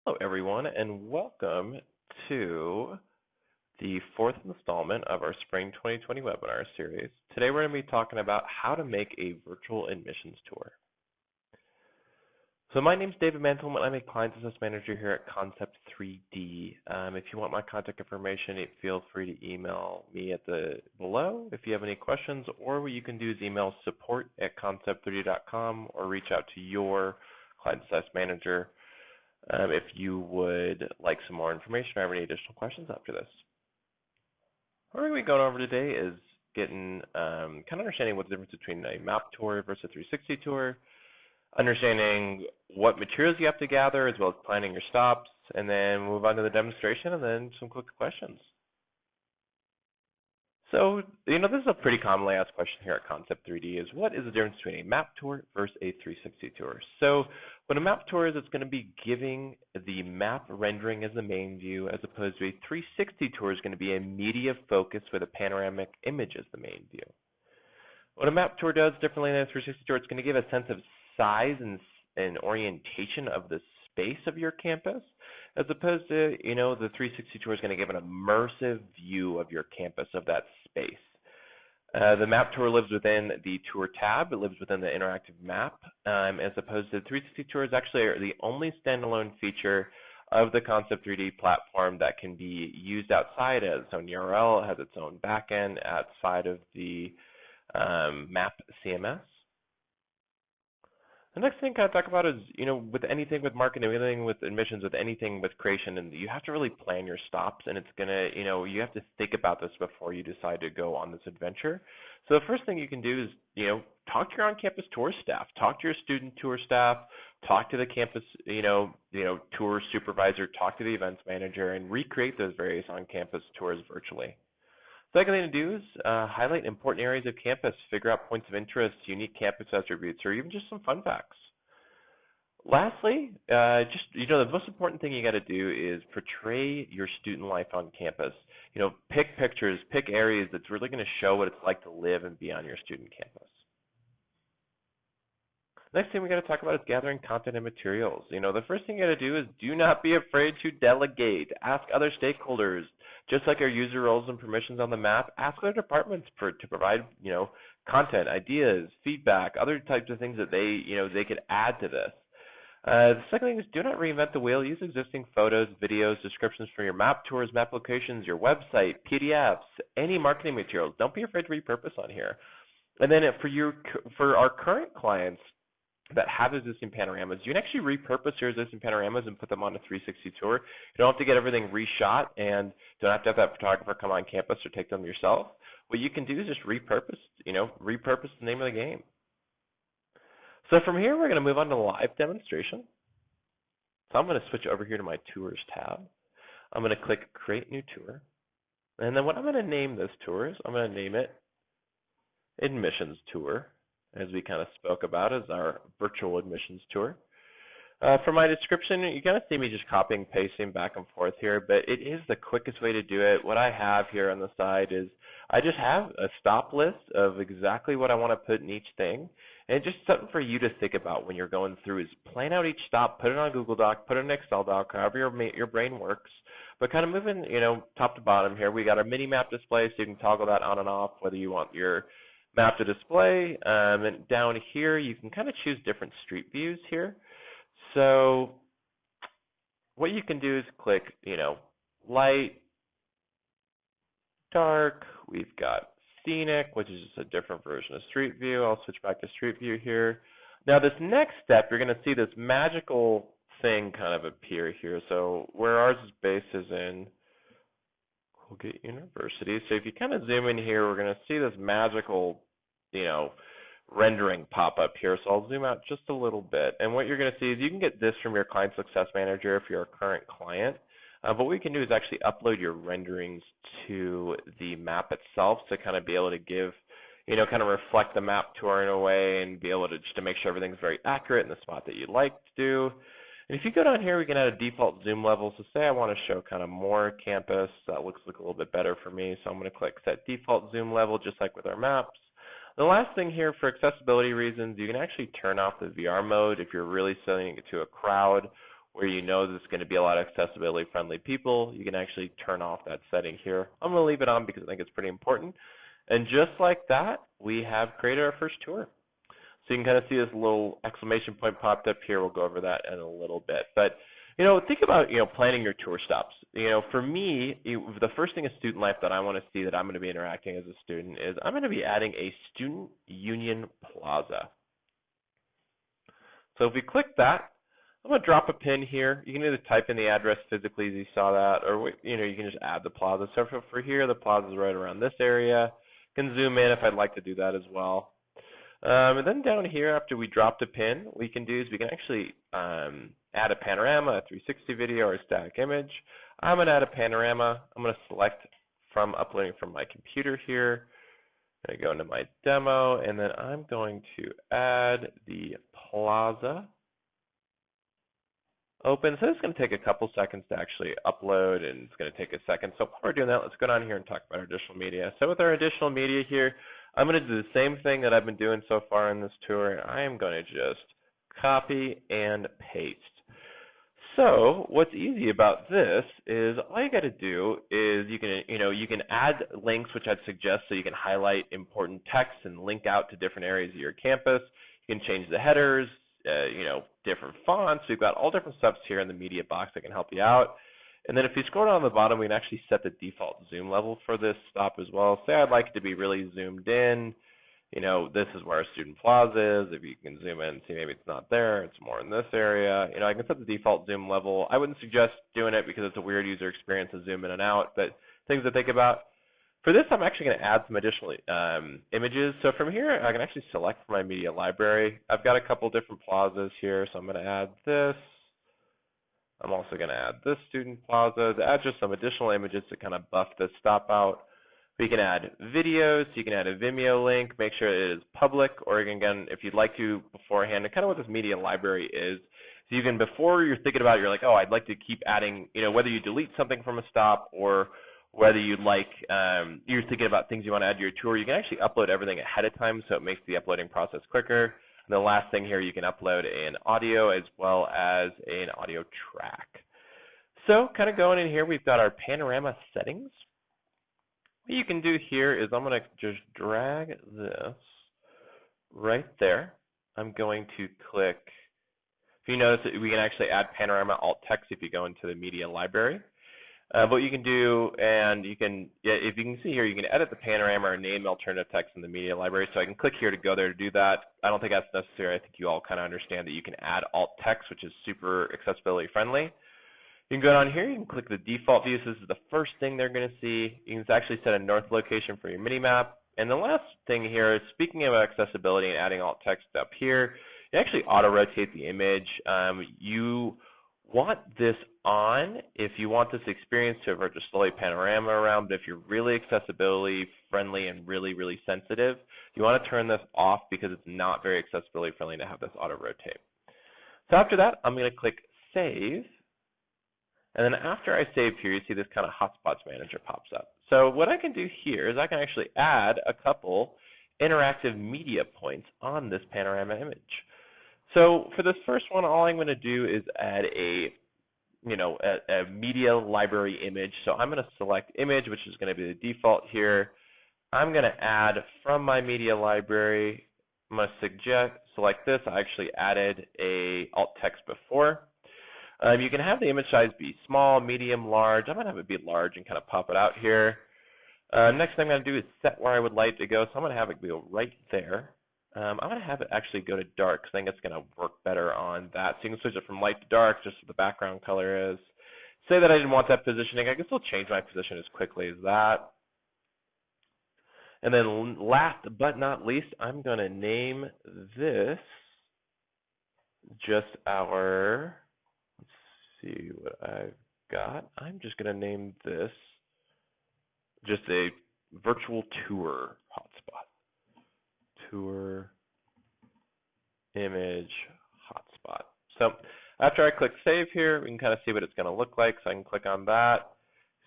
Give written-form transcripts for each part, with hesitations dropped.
Hello, everyone, and welcome to the fourth installment of our Spring 2020 webinar series. Today, we're going to be talking about how to make a virtual admissions tour. So my name is David Mantle, and I'm a Client Success Manager here at Concept 3D. If you want my contact information, feel free to email me at the below if you have any questions, or what you can do is email support@concept3d.com or reach out to your Client Success Manager if you would like some more information or have any additional questions after this. What we're going to be going over today is getting kind of understanding what the difference between a map tour versus a 360 tour, understanding what materials you have to gather as well as planning your stops, and then move on to the demonstration and then some quick questions. So, this is a pretty commonly asked question here at Concept 3D is what is the difference between a map tour versus a 360 tour? So, what a map tour is, it's going to be giving the map rendering as the main view, as opposed to a 360 tour is going to be a media focus with a panoramic image as the main view. What a map tour does differently than a 360 tour, it's going to give a sense of size and orientation of the space of your campus, as opposed to, the 360 tour is going to give an immersive view of your campus, of that space. The map tour lives within the tour tab. It lives within the interactive map, as opposed to the 360 tour is actually the only standalone feature of the Concept 3D platform that can be used outside. It has its own URL, it has its own backend outside of the map CMS. The next thing I kind of talk about is, with anything with marketing, anything with admissions, with anything with creation, and you have to really plan your stops, and it's gonna, you have to think about this before you decide to go on this adventure. So the first thing you can do is, talk to your on-campus tour staff, talk to your student tour staff, talk to the campus, tour supervisor, talk to the events manager, and recreate those various on-campus tours virtually. Second thing to do is highlight important areas of campus, figure out points of interest, unique campus attributes, or even just some fun facts. Lastly, the most important thing you got to do is portray your student life on campus. Pick pictures, pick areas that's really going to show what it's like to live and be on your student campus. Next thing we got to talk about is gathering content and materials. The first thing you got to do is do not be afraid to delegate. Ask other stakeholders. Just like our user roles and permissions on the map, ask other departments to provide, content, ideas, feedback, other types of things that they could add to this. The second thing is do not reinvent the wheel. Use existing photos, videos, descriptions for your map tours, map locations, your website, PDFs, any marketing materials. Don't be afraid to repurpose on here. And then for our current clients that have existing panoramas, you can actually repurpose your existing panoramas and put them on a 360 tour. You don't have to get everything reshot and don't have to have that photographer come on campus or take them yourself. What you can do is just repurpose the name of the game. So from here, we're going to move on to the live demonstration. So I'm going to switch over here to my Tours tab. I'm going to click Create New Tour. And then what I'm going to name this tour is I'm going to name it Admissions Tour, as we kind of spoke about as our virtual admissions tour. For my description, you're going to see me just copying and pasting back and forth here, but it is the quickest way to do it. What I have here on the side is I just have a stop list of exactly what I want to put in each thing, and just something for you to think about when you're going through is plan out each stop, put it on Google Doc, put it in Excel Doc, however your brain works, but kind of moving, top to bottom here. We got our mini map display, so you can toggle that on and off, whether you want your map to display, and down here you can kind of choose different street views here. So what you can do is click, light, dark. We've got scenic, which is just a different version of street view. I'll switch back to street view here. Now this next step, you're going to see this magical thing kind of appear here. So where ours is based is in Colgate University. So if you kind of zoom in here, we're going to see this magical, rendering pop up here. So I'll zoom out just a little bit. And what you're going to see is you can get this from your Client Success Manager if you're a current client. But what we can do is actually upload your renderings to the map itself to kind of be able to give, kind of reflect the map tour in a way and be able to just to make sure everything's very accurate in the spot that you'd like to do. And if you go down here, we can add a default zoom level. So say I want to show kind of more campus. That looks like a little bit better for me. So I'm going to click set default zoom level, just like with our maps. The last thing here, for accessibility reasons, you can actually turn off the VR mode if you're really sending it to a crowd, where you know there's going to be a lot of accessibility friendly people, you can actually turn off that setting here. I'm going to leave it on because I think it's pretty important. And just like that, we have created our first tour. So you can kind of see this little exclamation point popped up here. We'll go over that in a little bit. But, think about, planning your tour stops. For me, the first thing in student life that I want to see that I'm going to be interacting as a student is I'm going to be adding a student union plaza. So if we click that, I'm going to drop a pin here. You can either type in the address physically as you saw that, or you can just add the plaza. So for here, the plaza is right around this area. You can zoom in if I'd like to do that as well. And then down here, after we drop the pin, what we can do is we can actually add a panorama, a 360 video, or a static image. I'm going to add a panorama. I'm going to select from uploading from my computer here. I'm going to go into my demo, and then I'm going to add the plaza. Open. So this is going to take a couple seconds to actually upload, and it's going to take a second. So while we're doing that, let's go down here and talk about our additional media. So with our additional media here, I'm going to do the same thing that I've been doing so far in this tour. I am going to just copy and paste. So what's easy about this is all you got to do is you can add links, which I'd suggest, so you can highlight important text and link out to different areas of your campus. You can change the headers, different fonts. We've got all different steps here in the media box that can help you out. And then if you scroll down to the bottom, we can actually set the default zoom level for this stop as well. Say I'd like it to be really zoomed in. This is where our student plaza is. If you can zoom in and see, maybe it's not there, it's more in this area. I can set the default zoom level. I wouldn't suggest doing it because it's a weird user experience to zoom in and out, but things to think about. For this, I'm actually going to add some additional images. So from here, I can actually select from my media library. I've got a couple different plazas here, so I'm going to add this. I'm also going to add this student plaza to add just some additional images to kind of buff this stop out. We can add videos. You can add a Vimeo link, make sure it is public, or you can, again, if you'd like to beforehand, and kind of what this media library is. So you can, before you're thinking about it, you're like, oh, I'd like to keep adding, whether you delete something from a stop or whether you'd like, you're thinking about things you want to add to your tour, you can actually upload everything ahead of time so it makes the uploading process quicker. And the last thing here, you can upload an audio as well as an audio track. So kind of going in here, we've got our panorama settings. What you can do here is I'm going to just drag this right there. I'm going to click, if you notice that we can actually add panorama alt text if you go into the media library. What you can do, and you can, if you can see here, you can edit the panorama or name alternative text in the media library. So I can click here to go there to do that. I don't think that's necessary. I think you all kind of understand that you can add alt text, which is super accessibility friendly. You can go down here, you can click the default view. So this is the first thing they're going to see. You can actually set a north location for your mini map. And the last thing here is, speaking of accessibility and adding alt text up here, you actually auto-rotate the image. You want this on if you want this experience to avert display panorama around, but if you're really accessibility friendly and really, really sensitive, you want to turn this off because it's not very accessibility friendly to have this auto-rotate. So after that, I'm going to click Save. And then after I save here, you see this kind of Hotspots manager pops up. So what I can do here is I can actually add a couple interactive media points on this panorama image. So for this first one, all I'm going to do is add a media library image. So I'm going to select image, which is going to be the default here. I'm going to add from my media library. I'm going to select this. I actually added a alt text before. You can have the image size be small, medium, large. I'm going to have it be large and kind of pop it out here. Next thing I'm going to do is set where I would like it to go. So I'm going to have it go right there. I'm going to have it actually go to dark because I think it's going to work better on that. So you can switch it from light to dark, just what the background color is. Say that I didn't want that positioning. I can still change my position as quickly as that. And then last but not least, I'm going to name this just our, let's see what I've got. I'm just going to name this just a virtual tour hotspot. Tour image hotspot. So after I click save here, we can kind of see what it's going to look like. So I can click on that.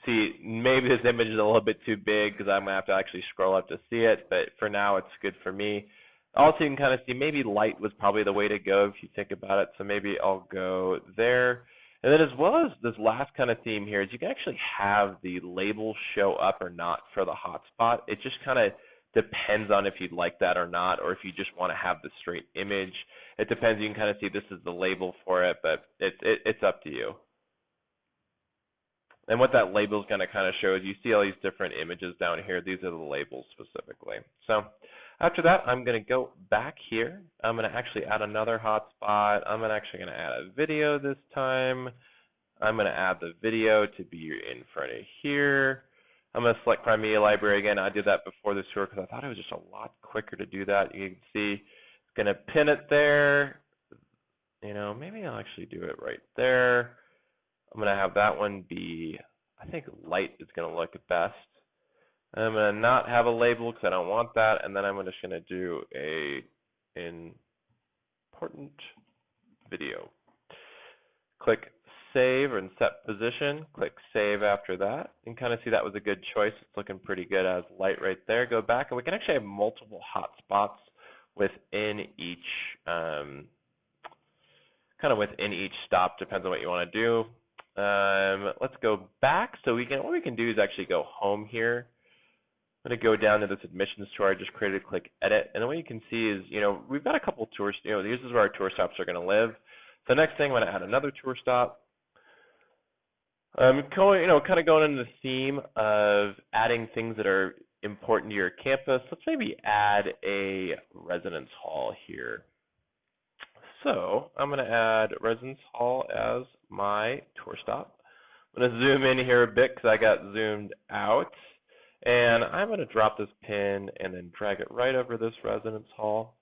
See, maybe this image is a little bit too big because I'm going to have to actually scroll up to see it, but for now it's good for me. Also, you can kind of see maybe light was probably the way to go if you think about it. So maybe I'll go there. And then as well as this last kind of theme here is you can actually have the label show up or not for the hotspot. It just kind of depends on if you'd like that or not, or if you just want to have the straight image. It depends. You can kind of see this is the label for it, but it's up to you. And what that label is going to kind of show is you see all these different images down here. These are the labels specifically. So after that, I'm going to go back here. I'm going to actually add another hotspot. I'm actually going to add a video this time. I'm going to add the video to be in front of here. I'm going to select Prime Media Library again. I did that before this tour because I thought it was just a lot quicker to do that. You can see it's going to pin it there. You know, maybe I'll actually do it right there. I'm going to have that one be, I think light is going to look best. I'm going to not have a label because I don't want that. And then I'm just going to do a important video. Click save and set position. Click save after that. You can kind of see that was a good choice. It's looking pretty good as light right there. Go back and we can actually have multiple hotspots within each within each stop. Depends on what you want to do. Let's go back. So what we can do is actually go home here. I'm going to go down to this admissions tour I just created, click edit, and then what you can see is, we've got a couple tours, this is where our tour stops are going to live. So next thing, I'm going to add another tour stop. Kind of going into the theme of adding things that are important to your campus. Let's maybe add a residence hall here. So I'm going to add residence hall as my tour stop. I'm going to zoom in here a bit because I got zoomed out. And I'm going to drop this pin and then drag it right over this residence hall.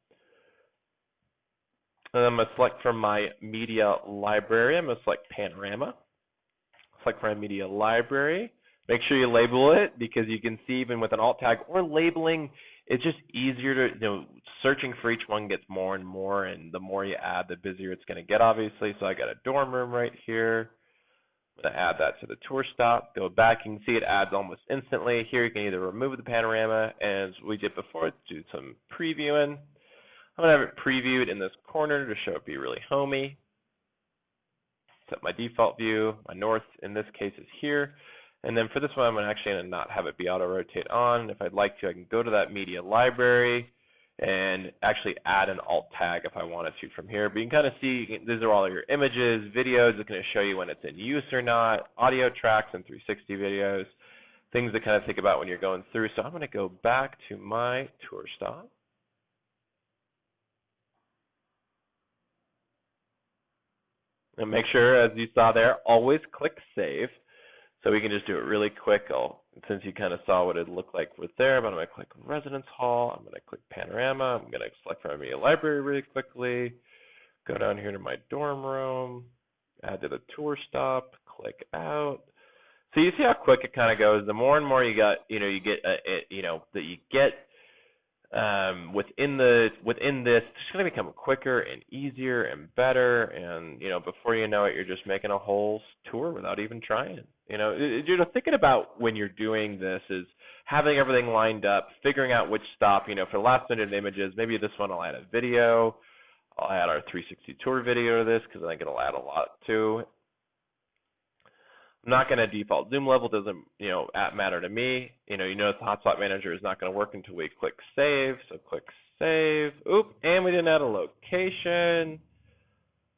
And I'm going to select from my media library. I'm going to select Panorama. Select from my media library. Make sure you label it because you can see even with an alt tag or labeling, it's just easier to, searching for each one gets more and more, and the more you add, the busier it's going to get, obviously. So I got a dorm room right here. I'm going to add that to the tour stop. Go back, you can see it adds almost instantly. Here you can either remove the panorama, as we did before, do some previewing. I'm going to have it previewed in this corner to show it be really homey. Set my default view. My north, in this case, is here. And then for this one, I'm actually going to not have it be auto-rotate on. If I'd like to, I can go to that media library and actually add an alt tag if I wanted to from here. But you can kind of see, these are all your images, videos. It's going to show you when it's in use or not, audio tracks and 360 videos, things to kind of think about when you're going through. So I'm going to go back to my tour stop. And make sure, as you saw there, always click save. So we can just do it really quick. Since you kind of saw what it looked like with there, but I'm going to click residence hall. I'm going to click panorama. I'm going to select from my media library really quickly. Go down here to my dorm room. Add to the tour stop. Click out. So you see how quick it kind of goes. The more and more you got, within this, it's going to become quicker and easier and better. And before you know it, you're just making a whole tour without even trying. Thinking about when you're doing this is having everything lined up, figuring out which stop. For the last minute images, maybe this one I'll add a video. I'll add our 360 tour video to this because I think it'll add a lot too. I'm not going to default zoom level, doesn't matter to me. You notice the hotspot manager is not going to work until we click save. So click save. Oop, and we didn't add a location.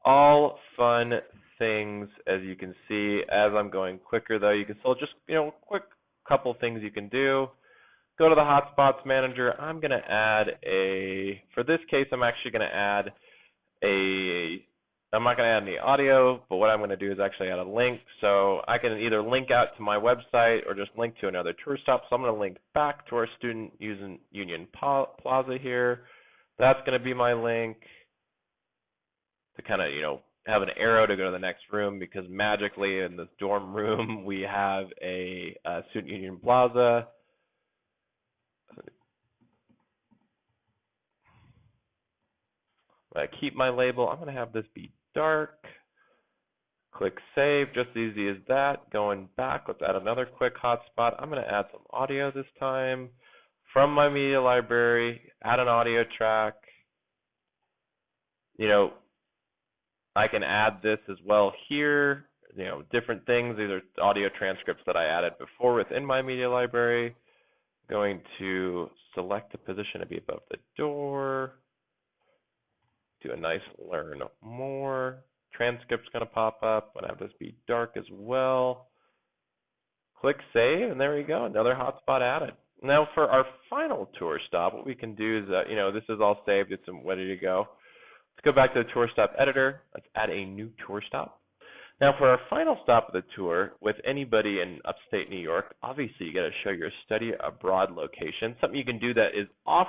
All fun things, as you can see. As I'm going quicker though, you can still just quick couple things you can do. Go to the hotspots manager. I'm going to add for this case, I'm actually going to add I'm not going to add any audio, but what I'm going to do is actually add a link. So I can either link out to my website or just link to another tour stop. So I'm going to link back to our student using Union Plaza here. That's going to be my link to kind of, have an arrow to go to the next room, because magically in this dorm room we have a Student Union Plaza. I keep my label. I'm going to have this be dark. Click save, just as easy as that. Going back, let's add another quick hotspot. I'm going to add some audio this time from my media library, add an audio track. I can add this as well here. different things. These are audio transcripts that I added before within my media library. Going to select a position to be above the door. Do a nice learn more. Transcript's going to pop up. I'm going to have this be dark as well. Click save, and there we go. Another hotspot added. Now for our final tour stop, what we can do is, this is all saved. It's ready to go. Let's go back to the tour stop editor. Let's add a new tour stop. Now for our final stop of the tour, with anybody in upstate New York, obviously you got to show your study abroad location. Something you can do that is off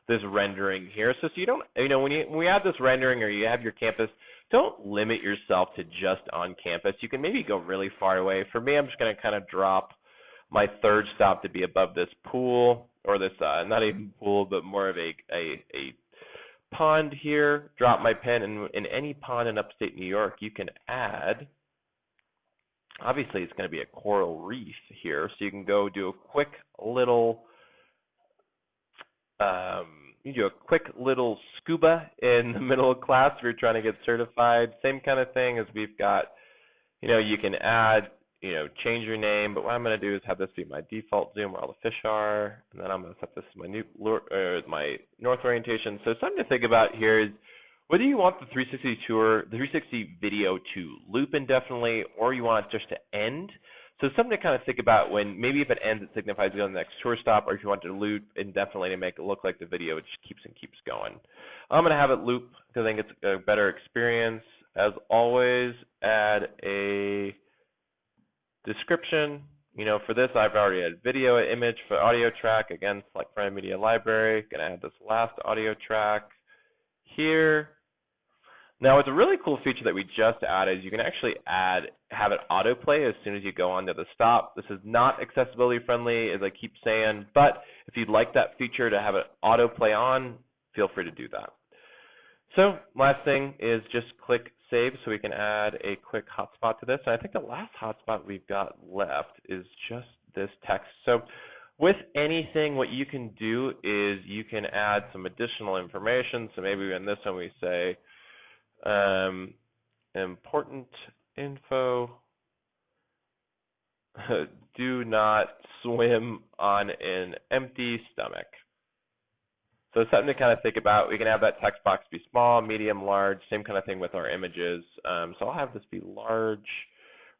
this rendering here. So you don't, when we add this rendering or you have your campus, don't limit yourself to just on campus. You can maybe go really far away. For me, I'm just going to kind of drop my third stop to be above this pool, or this, not even pool, but more of a pond here. Drop my pen, and in any pond in upstate New York, you can add, obviously it's going to be a coral reef here, so you can go do a quick little, scuba in the middle of class if you're trying to get certified. Same kind of thing as we've got, you can add, change your name, but what I'm going to do is have this be my default zoom where all the fish are, and then I'm going to set this as my north orientation. So something to think about here is whether you want the 360 video to loop indefinitely, or you want it just to end. So something to kind of think about when, maybe if it ends, it signifies to go to the next tour stop, or if you want to loop indefinitely to make it look like the video, it just keeps going. I'm going to have it loop because I think it's a better experience. As always, add a description. For this, I've already had video, image for audio track. Again, select from my media library. Gonna add this last audio track here. Now, it's a really cool feature that we just added. You can actually have it autoplay as soon as you go onto the stop. This is not accessibility friendly, as I keep saying, but if you'd like that feature to have it autoplay on, feel free to do that. So last thing is just click save so we can add a quick hotspot to this. And I think the last hotspot we've got left is just this text. So with anything, what you can do is you can add some additional information. So maybe in this one we say important info, do not swim on an empty stomach. So it's something to kind of think about. We can have that text box be small, medium, large, same kind of thing with our images. So I'll have this be large.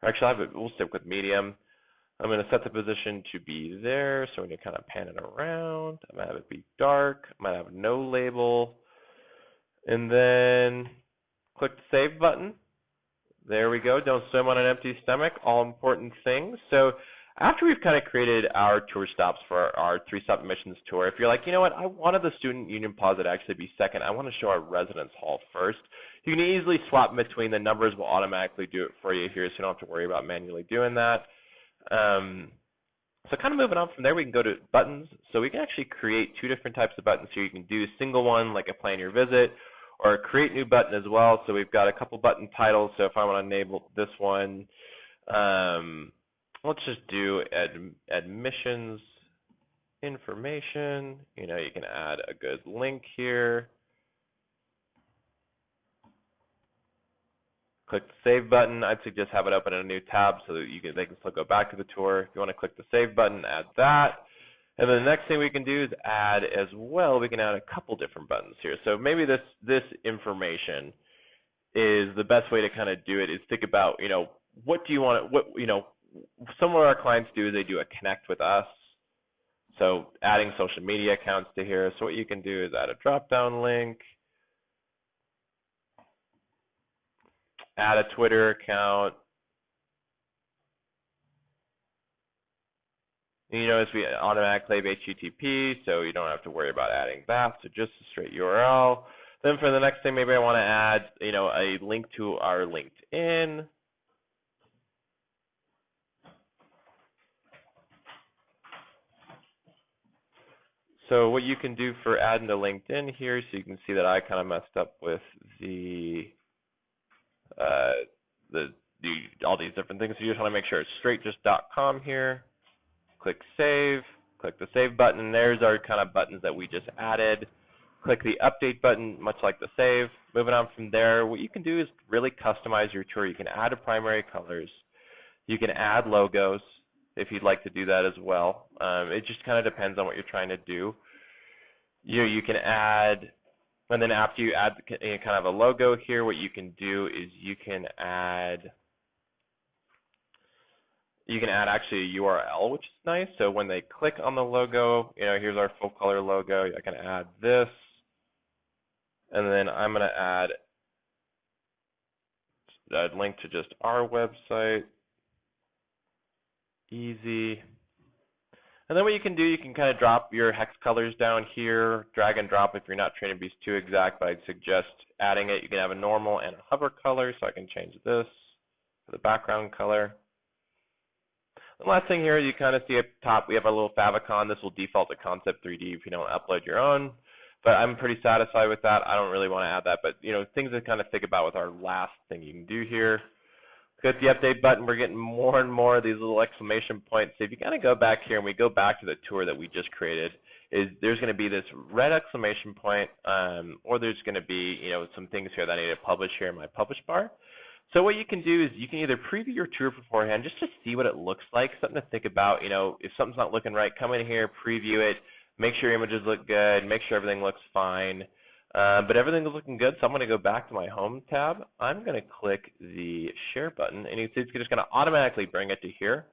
Or actually, we'll stick with medium. I'm going to set the position to be there, so we're going to kind of pan it around. I'm going to have it be dark. I'm going to have no label. And then click the save button. There we go. Don't swim on an empty stomach. All important things. So after we've kind of created our tour stops for our 3-stop admissions tour, if you're like, you know what, I wanted the student union plaza to actually be second. I want to show our residence hall first. You can easily swap between the numbers. We'll automatically do it for you here, so you don't have to worry about manually doing that. So kind of moving on from there, we can go to buttons. So we can actually create 2 different types of buttons here. You can do a single one, like a plan your visit, or a create new button as well. So we've got a couple button titles. So if I want to enable this one, let's just do admissions information. You can add a good link here. Click the save button. I'd suggest have it open in a new tab so that they can still go back to the tour. If you want to click the save button, add that. And then the next thing we can do is add as well. We can add a couple different buttons here. So maybe this information is the best way to kind of do it. Is think about what do you want? Some of our clients do is they do a connect with us. So adding social media accounts to here. So what you can do is add a drop-down link, add a Twitter account. You notice we automatically have HTTP, so you don't have to worry about adding that. So just a straight URL. Then for the next thing, maybe I want to add, a link to our LinkedIn. So what you can do for adding to LinkedIn here, so you can see that I kind of messed up with all these different things. So you just want to make sure it's straight just .com here. Click save. Click the save button. There's our kind of buttons that we just added. Click the update button, much like the save. moving on from there, what you can do is really customize your tour. You can add primary colors. You can add logos if you'd like to do that as well. It just kind of depends on what you're trying to do. You can add, and then after you add kind of a logo here, what you can do is you can add actually a URL, which is nice. So when they click on the logo, here's our full color logo. I can add this, and then I'm going to add a link to just our website. Easy. And then what you can do, you can kind of drop your hex colors down here, drag and drop if you're not trying to be too exact, but I'd suggest adding it. You can have a normal and a hover color, so I can change this for the background color. The last thing here, you kind of see up top, we have our little favicon. This will default to Concept 3D if you don't upload your own, but I'm pretty satisfied with that. I don't really want to add that, but things to kind of think about with our last thing you can do here. Click the update button. We're getting more and more of these little exclamation points. So if you kind of go back here and we go back to the tour that we just created, there's going to be this red exclamation point, or there's going to be some things here that I need to publish here in my publish bar. So what you can do is you can either preview your tour beforehand just to see what it looks like, something to think about. If something's not looking right, come in here, preview it, make sure your images look good, make sure everything looks fine. But everything is looking good, so I'm going to go back to my home tab. I'm going to click the share button, and you can see it's just going to automatically bring it to here.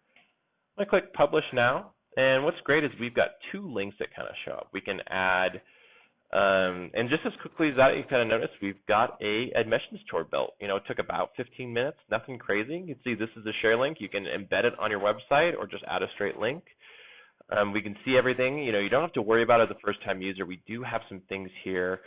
I'm going to click publish now, and what's great is we've got two links that kind of show up. We can add, and just as quickly as that, you kind of notice we've got a admissions tour built. It took about 15 minutes, nothing crazy. You can see this is a share link. You can embed it on your website or just add a straight link. We can see everything. You don't have to worry about it as a first-time user. We do have some things here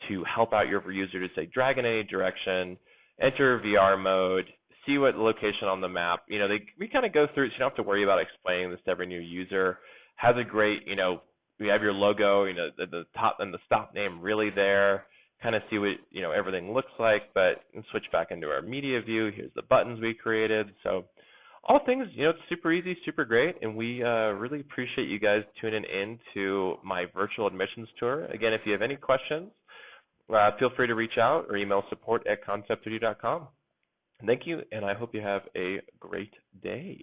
to help out your user to say drag in any direction, enter VR mode, see what location on the map. We kind of go through it, so you don't have to worry about explaining this to every new user. Has a great, we have your logo, the top and the stop name really there. Kind of see what everything looks like, but switch back into our media view. Here's the buttons we created. So all things, it's super easy, super great, and we really appreciate you guys tuning in to my virtual admissions tour. Again, if you have any questions, feel free to reach out or email support@concept3d.com. Thank you, and I hope you have a great day.